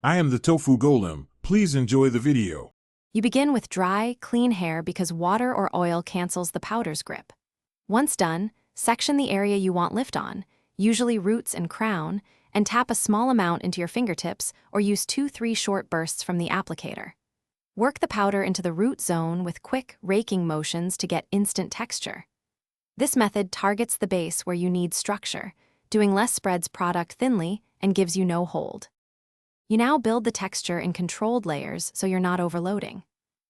I am the tofu golem. Please enjoy the video. You begin with dry, clean hair because water or oil cancels the powder's grip. Once done, section the area you want lift on, usually roots and crown, and tap a small amount into your fingertips or use 2-3 short bursts from the applicator. Work the powder into the root zone with quick, raking motions to get instant texture. This method targets the base where you need structure, doing less spreads product thinly and gives you no hold. You now build the texture in controlled layers so you're not overloading.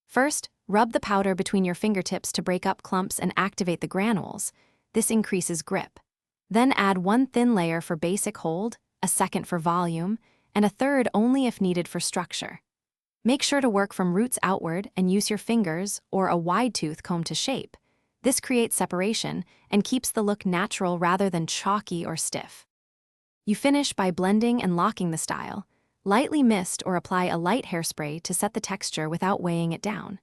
First, rub the powder between your fingertips to break up clumps and activate the granules. This increases grip. Then add one thin layer for basic hold, a second for volume, and a third only if needed for structure. Make sure to work from roots outward and use your fingers or a wide-tooth comb to shape. This creates separation and keeps the look natural rather than chalky or stiff. You finish by blending and locking the style. Lightly mist or apply a light hairspray to set the texture without weighing it down.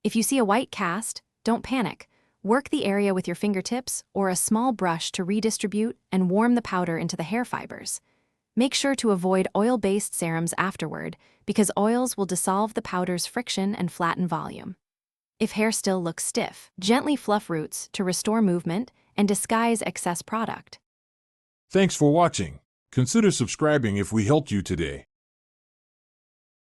If you see a white cast, don't panic. Work the area with your fingertips or a small brush to redistribute and warm the powder into the hair fibers. Make sure to avoid oil-based serums afterward because oils will dissolve the powder's friction and flatten volume. If hair still looks stiff, gently fluff roots to restore movement and disguise excess product. Thanks for watching. Consider subscribing if we helped you today.